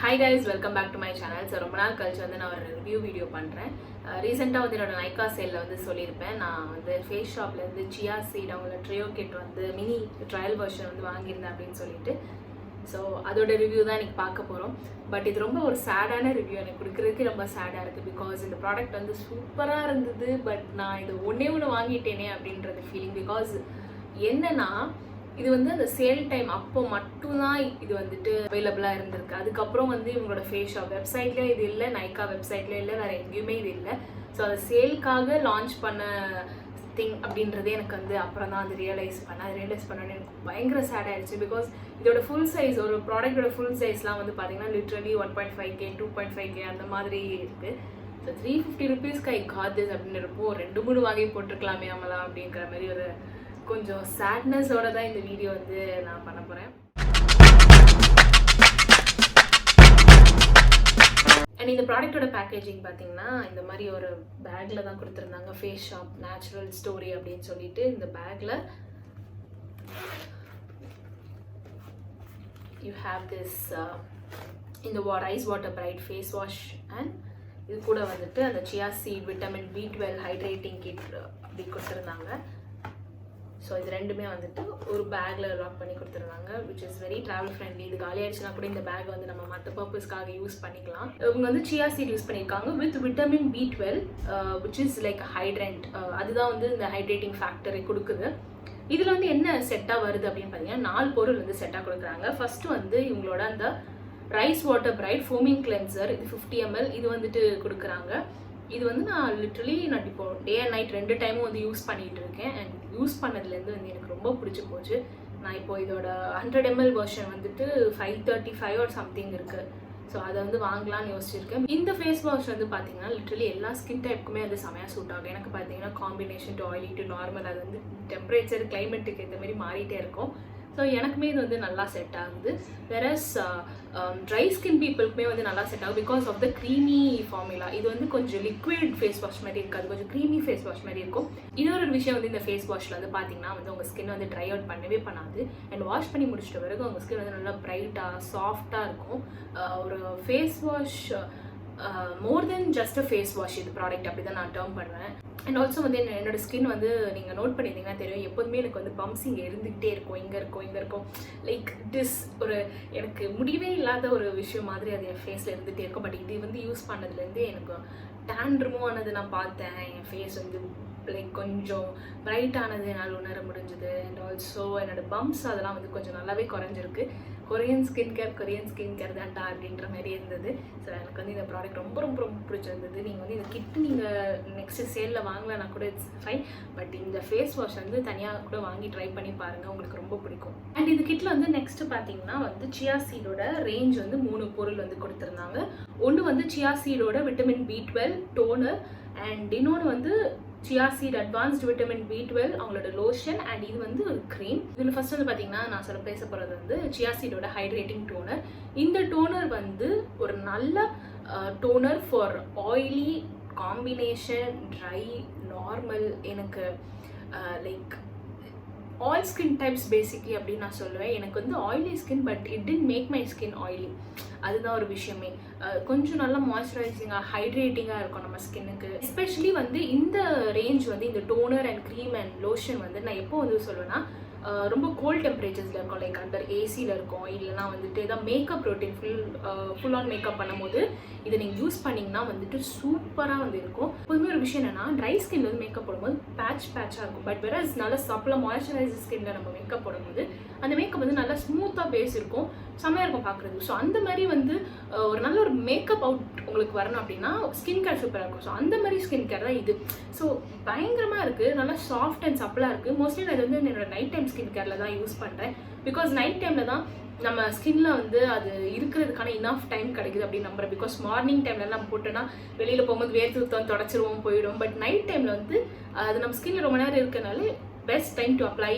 Hi guys, welcome back to my channel. So ரொம்ப நாள் கழிச்சு வந்து நான் ஒரு ரிவ்யூ வீடியோ பண்றேன். ரீசெண்டா வந்து என்னோட நைகா சேல்ல வந்து சொல்லியிருப்பேன். நான் வந்து ஃபேஸ் ஷாப்ல இருந்து Chia seed அவங்களோட ட்ரியோ கிட் வந்து மினி ட்ரையல் வெர்ஷன் வந்து வாங்கியிருந்தேன் அப்படின்னு சொல்லிட்டு ஸோ அதோட ரிவ்யூ தான் இன்னைக்கு பார்க்க போகிறோம். பட் இது ரொம்ப ஒரு சேடான ரிவ்யூ, எனக்கு கொடுக்குறதுக்கு ரொம்ப சேடாக இருக்குது. பிகாஸ் இந்த ப்ராடக்ட் வந்து சூப்பராக இருந்தது, பட் நான் இது ஒன்று வாங்கிட்டேனே அப்படின்றது ஃபீலிங். பிகாஸ் என்னன்னா இது வந்து அந்த சேல் டைம் அப்போ மட்டும்தான் இது வந்துட்டு அவைலபிளாக இருந்திருக்கு. அதுக்கப்புறம் வந்து இவங்களோட ஃபேஸ் ஷாப் வெப்சைட்லேயே இது இல்லை, நைகா வெப்சைட்லேயே இல்லை, வேறு எங்கேயுமே இது இல்லை. ஸோ அதை சேல்க்காக லான்ச் பண்ண திங் அப்படின்றதே எனக்கு வந்து அப்புறம் தான் அது ரியலைஸ் பண்ணோன்னு எனக்கு பயங்கர சேட் ஆகிடுச்சு. பிகாஸ் இதோட ஃபுல் சைஸ், ஒரு ப்ராடக்டோட ஃபுல் சைஸ்லாம் வந்து பார்த்தீங்கன்னா லிட்ரலி 1.5K 2.5K அந்த மாதிரி இருக்குது. So 350 rupees I got this அப்படின்றப்போ 2-3 வாங்கி போட்டிருக்கலாமே அமலா அப்படிங்கிற மாதிரி ஒரு கொஞ்சம் சேட்னஸோட தான் இந்த வீடியோ வந்து நான் பண்ண போகிறேன். அண்ட் இந்த ப்ராடக்டோட பேக்கேஜிங் பார்த்தீங்கன்னா இந்த மாதிரி ஒரு பேக்கில் தான் கொடுத்துருந்தாங்க. ஃபேஸ் ஷாப் நேச்சுரல் ஸ்டோரி அப்படின்னு சொல்லிட்டு இந்த பேக்கில் யூ ஹேவ் திஸ் இந்த ice water bright face wash and இது கூட வந்துட்டு அந்த chia seed vitamin B12 hydrating kit அப்படி கொடுத்துருந்தாங்க. ஸோ இது ரெண்டுமே வந்துட்டு ஒரு பேக்கில் லாக் பண்ணி கொடுத்துருந்தாங்க, which is very travel friendly. இது காலி ஆயிடுச்சுன்னா கூட இந்த பேக் வந்து நம்ம மற்ற பர்பஸ்க்காக யூஸ் பண்ணிக்கலாம். இவங்க வந்து சியா சீட் யூஸ் பண்ணியிருக்காங்க with vitamin B12 which is like hydrant. அதுதான் வந்து இந்த ஹைட்ரேட்டிங் ஃபேக்டரை கொடுக்குது. இதில் வந்து என்ன செட்டாக வருது அப்படின்னு பார்த்தீங்கன்னா 4 பொருள் வந்து செட்டாக கொடுக்குறாங்க. ஃபர்ஸ்ட் வந்து இவங்களோட அந்த rice water bright foaming cleanser, இது 50 ml இது வந்துட்டு கொடுக்குறாங்க. இது வந்து நான் லிட்ரலி இப்போ டே அண்ட் நைட் 2 டைமும் வந்து யூஸ் பண்ணிகிட்டு இருக்கேன். அண்ட் யூஸ் பண்ணதுலேருந்து வந்து எனக்கு ரொம்ப பிடிச்சி போச்சு. நான் இப்போ இதோட 100 ml வெர்ஷன் வந்துட்டு 535 or சம்திங் இருக்குது. ஸோ அதை வந்து வாங்கலாம்னு யோசிச்சிருக்கேன். இந்த ஃபேஸ் வாஷ் வந்து பார்த்தீங்கன்னா லிட்ரலி எல்லா ஸ்கின் டைப்புக்குமே அது செமையாக சூட் ஆகும். எனக்கு பார்த்தீங்கன்னா combination to oily to normal, அது வந்து டெம்பரேச்சர் கிளைமேட்டுக்கு ஏற்ற மாதிரி மாறிட்டே இருக்கும். ஸோ எனக்குமே இது வந்து நல்லா செட் ஆகுது. வேறஸ் ட்ரை ஸ்கின் பீப்புளுக்குமே வந்து நல்லா செட் ஆகும் because of the creamy formula. இது வந்து கொஞ்சம் லிக்விட் ஃபேஸ் வாஷ் மாதிரி இருக்காது, கொஞ்சம் க்ரீமி ஃபேஸ் வாஷ் மாதிரி இருக்கும். இன்னொரு விஷயம் வந்து இந்த ஃபேஸ் வாஷில் வந்து பார்த்தீங்கன்னா வந்து உங்கள் ஸ்கின் வந்து ட்ரை அவுட் பண்ணவே பண்ணாது. அண்ட் வாஷ் பண்ணி முடிச்சிட்ட பிறகு உங்கள் ஸ்கின் வந்து நல்லா ப்ரைட்டாக சாஃப்டாக இருக்கும். ஒரு face wash more then just a face wash இது ப்ராடக்ட், அப்படி தான் நான் டேர்ம் பண்ணுவேன். அண்ட் ஆல்சோ வந்து என்னோட ஸ்கின் வந்து நீங்கள் நோட் பண்ணியிருந்தீங்கன்னா தெரியும், எப்போதுமே எனக்கு வந்து பம்ப்ஸ் இங்கே இருந்துகிட்டே இருக்கும், இங்கே இருக்கும் லைக் டிஸ் ஒரு எனக்கு முடியவே இல்லாத ஒரு விஷயம் மாதிரி அது என் ஃபேஸில் இருந்துகிட்டே இருக்கும். பட் இது வந்து யூஸ் பண்ணதுலேருந்து எனக்கு டேன் ரிமூவ் ஆனது நான் பார்த்தேன். என் ஃபேஸ் வந்து லைக் கொஞ்சம் பிரைட்டானது என்னால் உணர முடிஞ்சுது. அண்ட் ஆல்சோ என்னோட பம்ப்ஸ் அதெல்லாம் வந்து கொஞ்சம் நல்லாவே குறைஞ்சிருக்கு. கொரியன் ஸ்கின் கேர் தான்டா அப்படின்ற மாதிரி இருந்தது. ஸோ எனக்கு வந்து இந்த ப்ராடக்ட் ரொம்ப ரொம்ப ரொம்ப பிடிச்சிருந்தது. நீங்கள் வந்து இந்த கிட்டு நீங்கள் நெக்ஸ்ட்டு சேலில் வாங்கலைன்னா கூட இட்ஸ் ஃபைன், பட் இந்த ஃபேஸ் வாஷ் வந்து தனியாக கூட வாங்கி ட்ரை பண்ணி பாருங்கள், உங்களுக்கு ரொம்ப பிடிக்கும். அண்ட் இந்த கிட்டில் வந்து நெக்ஸ்ட்டு பார்த்தீங்கன்னா வந்து சியா சீடோட ரேஞ்ச் வந்து 3 பொருள் வந்து கொடுத்துருந்தாங்க. ஒன்று வந்து chia சீடோட vitamin B12 toner, and இன்னொன்று வந்து chia seed advanced vitamin B12 அவங்களோட லோஷன், அண்ட் இது வந்து ஒரு க்ரீம். இதில் ஃபர்ஸ்ட் வந்து பார்த்தீங்கன்னா நான் பேச போகிறது வந்து சியா சீடோட ஹைட்ரேட்டிங் டோனர். இந்த டோனர் வந்து ஒரு நல்ல toner for oily combination, dry, normal, எனக்கு like all skin types basically அப்படின்னு நான் சொல்லுவேன். எனக்கு வந்து oily skin, but it did make my skin oily. அதுதான் ஒரு விஷயமே. கொஞ்சம் நல்லா மாய்ஸ்சரைசிங்காக ஹைட்ரேட்டிங்காக இருக்கும் நம்ம ஸ்கின்னுக்கு. எஸ்பெஷலி வந்து இந்த ரேஞ்ச் வந்து இந்த toner and cream and lotion வந்து நான் எப்போ வந்து சொல்லுவேன்னா ரொம்ப கோல்ட் டெம்பரேச்சர்ஸில் இருக்கும், லைக் அண்டர் ஏசியில் இருக்கும், இல்லைனா வந்துட்டு ஏதாவது makeup routine full on makeup பண்ணும்போது இதை நீங்கள் யூஸ் பண்ணிங்கன்னா வந்துட்டு சூப்பராக வந்து இருக்கும். எப்போதுமே ஒரு விஷயம் என்னென்னா ட்ரை ஸ்கின்ல வந்து மேக்கப் போடும்போது பேட்சாக இருக்கும், பட் வேற நல்லா சப்பில் மாய்ஸ்சரைசர் ஸ்கின்ல நம்ம மேக்கப் போடும்போது அந்த மேக்கப் வந்து நல்லா ஸ்மூத்தாக பேஸ் இருக்கும், செம்மையாக இருக்கும் பார்க்குறது. ஸோ அந்த மாதிரி வந்து ஒரு நல்ல ஒரு மேக்கப் அவுட் உங்களுக்கு வரணும் அப்படின்னா ஸ்கின் கேர் சூப்பராக இருக்கும். ஸோ அந்த மாதிரி ஸ்கின் கேர் தான் இது. ஸோ பயங்கரமாக இருக்குது, நல்லா சாஃப்ட் அண்ட் சப்பிளாக இருக்குது. மோஸ்ட்லி நான் இது வந்து என்னோட நைட் டைம் ஸ்கின் கேரில் தான் யூஸ் பண்ணுறேன். பிகாஸ் நைட் டைமில் தான் நம்ம ஸ்கின்ல வந்து அது இருக்கிறதுக்கான இனஃப் டைம் கிடைக்குது அப்படின்னு நம்புறேன். பிகாஸ் மார்னிங் டைம்ல நம்ம போட்டோன்னா வெளியில் போகும்போது வேர்த்து தொடச்சிருவோம், போயிடும். பட் நைட் டைமில் வந்து அது நம்ம ஸ்கின்ல ரொம்ப நேரம் இருக்கிறனால பெஸ்ட் டைம் டு அப்ளை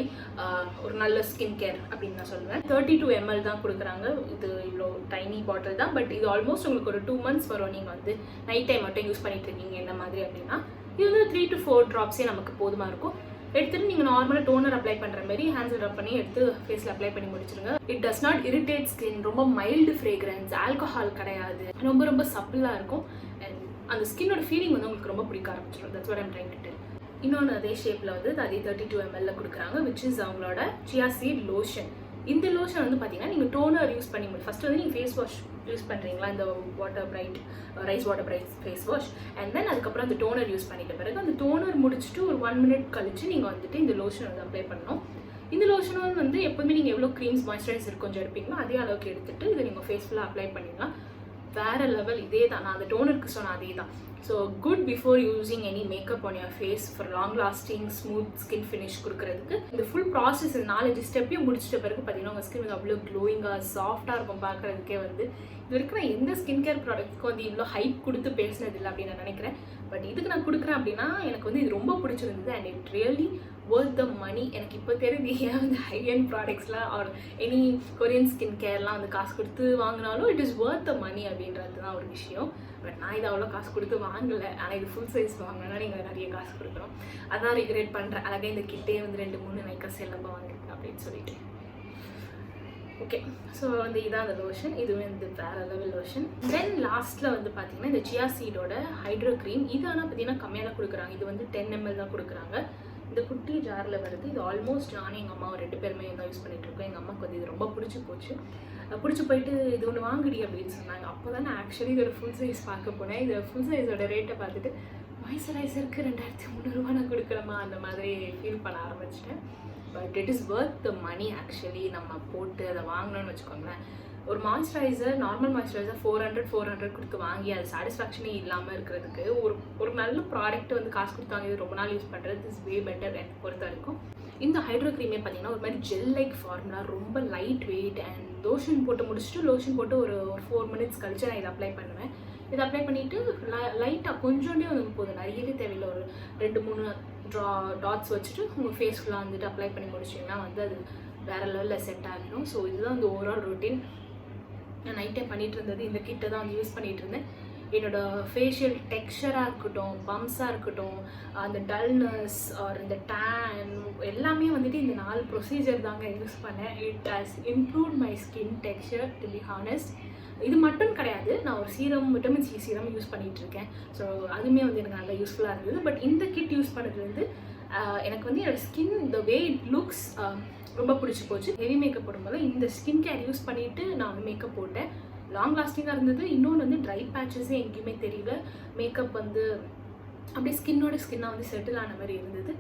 ஒரு நல்ல ஸ்கின் கேர் அப்படின்னு நான் சொல்லுவேன். 32 ml தான் கொடுக்குறாங்க. இது இவ்வளோ டைனி பாட்டில் தான், பட் இது ஆல்மோஸ்ட் உங்களுக்கு ஒரு 2 months வரும். நீங்கள் வந்து நைட் டைம் மட்டும் யூஸ் பண்ணிட்டு இருக்கீங்க என்ன மாதிரி அப்படின்னா இது வந்து 3 to 4 drops நமக்கு போதுமாக இருக்கும். எடுத்துட்டு நீங்கள் நார்மலாக டோனர் அப்ளை பண்ணுற மாதிரி ஹேண்ட்ஸில் ரப் பண்ணி எடுத்து ஃபேஸில் அப்ளை பண்ணி முடிச்சிருங்க. It does not irritate skin. ரொம்ப மைல்டு ஃப்ரேக்ரன்ஸ், ஆல்கஹால் கிடையாது, ரொம்ப ரொம்ப சப்பிளாக இருக்கும். அண்ட் அந்த ஸ்கின்னோட ஃபீலிங் வந்து உங்களுக்கு ரொம்ப பிடிக்க ஆரம்பிச்சிடும். That's what I'm trying to tell. இன்னொன்று அதே ஷேப்பில் வந்து அதே 32 ml கொடுக்குறாங்க, விச் இஸ் அவங்களோட சியா சீட் லோஷன். இந்த லோஷன் வந்து பார்த்தீங்கன்னா நீங்கள் டோனர் யூஸ் பண்ணி ஃபஸ்ட்டு வந்து நீங்கள் ஃபேஸ் வாஷ் யூஸ் பண்ணுறீங்களா, இந்த rice water bright face wash, and then அதுக்கப்புறம் அந்த டோனர் யூஸ் பண்ணிட்ட பிறகு அந்த டோனர் முடிச்சுட்டு ஒரு 1 minute கழிச்சு நீங்கள் வந்துட்டு இந்த லோஷன் வந்து அப்ளை பண்ணணும். இந்த லோஷன் வந்து எப்போவுமே நீங்கள் எவ்வளோ க்ரீம்ஸ் மாய்ஸ்சரைசர் கொஞ்சம் எடுப்பீங்களோ அதே அளவுக்கு எடுத்துட்டு இதை நீங்கள் ஃபேஸ் ஃபுல்லாக அப்ளை பண்ணிடலாம். வேறு லெவல். இதே தான் நான் அந்த டோனருக்கு சொன்ன அதே தான். So good before using any makeup on your face for long lasting smooth skin finish கொடுக்குறதுக்கு இந்த ஃபுல் ப்ராசஸ் 4 ஸ்டெப்பையும் முடிச்சிட்ட பிறகு பார்த்தீங்கன்னா உங்கள் ஸ்கின் வந்து அவ்வளோ க்ளோயிங்காக சாஃப்டாக இருக்கும் பார்க்குறதுக்கே. வந்து இது வரைக்கும் நான் எந்த ஸ்கின் கேர் ப்ராடக்ட்க்கு வந்து இவ்வளோ ஹைப் கொடுத்து பேசினது இல்லை அப்படின்னு நான் நினைக்கிறேன். பட் இதுக்கு நான் கொடுக்குறேன் அப்படின்னா எனக்கு வந்து இது ரொம்ப பிடிச்சிருந்தது. And it really worth the money. எனக்கு இப்போ தெரியுது ஏன் வந்து ஹை அண்ட் ப்ராடக்ட்ஸ்லாம் ஆர் எனி கொரியன் ஸ்கின் கேர்லாம் வந்து காசு கொடுத்து வாங்கினாலும் it is worth the money அப்படின்றது தான் ஒரு விஷயம். பட் நான் இதை அவ்வளோ காசு கொடுத்து வாங்கலை. ஆனால் இது ஃபுல் சைஸ் வாங்கினா நீங்கள் நிறைய காசு கொடுக்கணும். அதான் ரிக்ரெட் பண்ணுறேன். அழகாக இந்த கிட்டே வந்து 2-3 நைக்கா செல்லப்போ வாங்கிருக்கேன் அப்படின்னு சொல்லிட்டு. ஓகே, ஸோ வந்து இதான் அந்த லோஷன். இதுவே வந்து வேறு லெவல் லோஷன். தென் லாஸ்ட்டில் வந்து பார்த்தீங்கன்னா இந்த சியா சீடோட ஹைட்ரோ க்ரீம். இது ஆனால் பார்த்தீங்கன்னா கம்மியாக தான் கொடுக்குறாங்க. இது வந்து 10 ml தான் கொடுக்குறாங்க. இந்த குட்டி ஜாரில் வருது. இது ஆல்மோஸ்ட் நானும் எங்கள் அம்மாவும் 2 பேருமே தான் யூஸ் பண்ணிகிட்ருக்கோம். எங்கள் அம்மாவுக்கு வந்து இது ரொம்ப பிடிச்சி போயிட்டு இது ஒன்று வாங்குடி அப்படின்னு சொன்னாங்க. அப்போ தான் நான் ஆக்சுவலி இதோட ஃபுல் சைஸ் பார்க்க போனேன். இது ஃபுல் சைஸோட ரேட்டை பார்த்துட்டு மாய்ஸ்சரைசருக்கு 2300 நான் கொடுக்குறேமா அந்த மாதிரி ஃபீல் பண்ண ஆரம்பிச்சிட்டேன். But it is worth the money actually. நம்ம போட்டு அதை வாங்கணும்னு வச்சுக்கோங்களேன். ஒரு மாய்ஸ்சரைசர், நார்மல் மாய்ஸ்சரைசர் 400 கொடுத்து வாங்கி அது சாட்டிஸ்ஃபேக்ஷனே இல்லாமல் இருக்கிறதுக்கு ஒரு நல்ல ப்ராடக்ட் வந்து காசு கொடுத்து வாங்கி ரொம்ப நாள் யூஸ் பண்ணுறது இஸ் வே பெட்டர் எனக்கு பொறுத்த வரைக்கும். இந்த ஹைட்ரோ க்ரீமே பார்த்தீங்கன்னா ஒரு மாதிரி ஜெல் லைக் ஃபார்முலா, ரொம்ப லைட் வெயிட். அண்ட் லோஷன் போட்டு முடிச்சுட்டு லோஷன் போட்டு ஒரு 4 minutes கழிச்சு நான் இதை அப்ளை பண்ணுவேன். இதை அப்ளை பண்ணிவிட்டு லைட்டாக கொஞ்சோண்டே வந்து போதும், நிறையவே தேவையில்லை. ஒரு 2-3 டாட்ஸ் வச்சுட்டு உங்கள் ஃபேஸ் ஃபுல்லாக வந்துட்டு அப்ளை பண்ணி முடிச்சிங்கன்னா வந்து அது வேறு லெவலில் செட் ஆகிடும். ஸோ இதுதான் வந்து ஓவரால் ரொட்டீன். நான் நைட் டைம் பண்ணிகிட்டு இருந்தது இந்த கிட்டை தான் வந்து யூஸ் பண்ணிகிட்டு இருந்தேன். என்னோடய ஃபேஷியல் டெக்ஸ்சராக இருக்கட்டும், பம்ப்ஸாக இருக்கட்டும், அந்த டல்னஸ் ஆர் இந்த டேன் எல்லாமே வந்துட்டு இந்த 4 ப்ரொசீஜர் தாங்க யூஸ் பண்ணேன். It has improved my skin texture to be honest. இது மட்டும் கிடையாது, நான் ஒரு serum, vitamin C serum use பண்ணிகிட்ருக்கேன். ஸோ அதுவுமே வந்து எனக்கு நல்லா யூஸ்ஃபுல்லாக இருந்தது. பட் இந்த கிட் யூஸ் பண்ணதுலேருந்து எனக்கு வந்து என்னோடய ஸ்கின் இந்த வே இட் லுக்ஸ் ரொம்ப பிடிச்சி போச்சு. ஹெவி மேக்கப் போடும்போது இந்த ஸ்கின் கேர் யூஸ் பண்ணிவிட்டு நான் வந்து மேக்கப் போட்டேன். லாங் லாஸ்டிங்காக இருந்தது. இன்னொன்று வந்து ட்ரை பேச்சஸே எங்கேயுமே தெரியல. மேக்கப் வந்து அப்படியே ஸ்கின்னாக வந்து செட்டில் ஆன மாதிரி இருந்தது.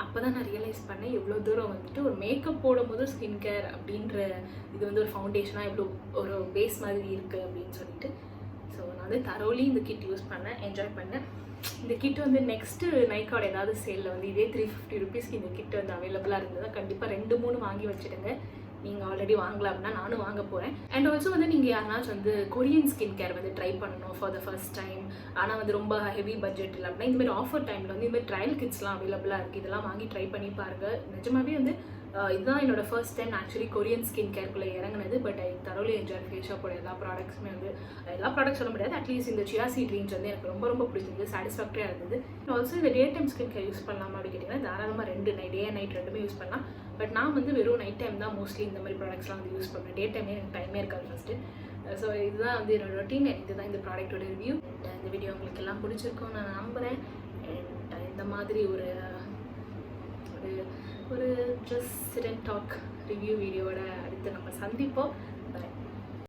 அப்போ தான் நான் ரியலைஸ் பண்ணேன் எவ்வளோ தூரம் வந்துட்டு ஒரு மேக்கப் போடும்போது ஸ்கின் கேர் அப்படின்ற இது வந்து ஒரு ஃபவுண்டேஷனாக எவ்வளோ ஒரு பேஸ் மாதிரி இருக்குது அப்படின்னு சொல்லிட்டு. ஸோ நான் வந்து தரோலி இந்த கிட் யூஸ் பண்ணேன், என்ஜாய் பண்ணேன். இந்த கிட் வந்து நெக்ஸ்ட்டு நைக்காவோட ஏதாவது சேலில் வந்து இதே 350 rupeesக்கு இந்த கிட் வந்து அவைலபிளாக இருந்தது. கண்டிப்பாக 2-3 வாங்கி வச்சுடுங்க. நீங்கள் ஆல்ரெடி வாங்கலாம் அப்படின்னா நானும் வாங்க போகிறேன். அண்ட் ஆல்சோ வந்து நீங்கள் யாருனாச்சும் வந்து கொரியன் ஸ்கின் கேர் வந்து ட்ரை பண்ணணும் ஃபார் த ஃபர்ஸ்ட் டைம், ஆனால் வந்து ரொம்ப ஹெவி பட்ஜெட் இல்லை அப்படின்னா இந்தமாதிரி ஆஃபர் டைமில் வந்து இந்தமாதிரி ட்ரையல் கிட்ஸ்லாம் அவைலபிளாக இருக்குது. இதெல்லாம் வாங்கி ட்ரை பண்ணி பாருங்கள். நிஜமாவே வந்து இதுதான் என்னோடய first time actually Korean skin கேர்க்குள்ளே இறங்குனது. பட் ஐ தரோலி என்ஜாய் ஃபேஷாப்போட எல்லா ப்ராடக்ட்ஸுமே வந்து எல்லா ப்ராடக்ட்ஸ் சொல்ல முடியாது, அட்லீஸ்ட் இந்த சியா சீட் ரேஞ்ச் வந்து எனக்கு ரொம்ப ரொம்ப பிடிச்சிருந்தது, சாட்டிஸ்ஃபேக்டரியாக இருந்தது. ஆல்சோ இந்த day time skin care use பண்ணலாமா அப்படின்னு கேட்டிங்கன்னா தாராளமாக 2 டே அண்ட் நைட் 2மே யூஸ் பண்ணலாம். பட் நான் வந்து வெறும் நைட் டைம் தான் மோஸ்ட்லி இந்த மாதிரி ப்ராடக்ட்ஸ்லாம் வந்து யூஸ் பண்ணுவேன். டே டைமே எனக்கு டைமே இருக்காது ஃபஸ்ட்டு. ஸோ இதுதான் வந்து என்னோட ரொட்டீன். இதுதான் இந்த ப்ராடக்டோட ரிவ்யூ. இந்த வீடியோ உங்களுக்கு எல்லாம் பிடிச்சிருக்கும் நான் நம்புகிறேன். அண்ட் இந்த மாதிரி ஒரு just sit and talk review வீடியோவோட அடுத்து நம்ம சந்திப்போம்.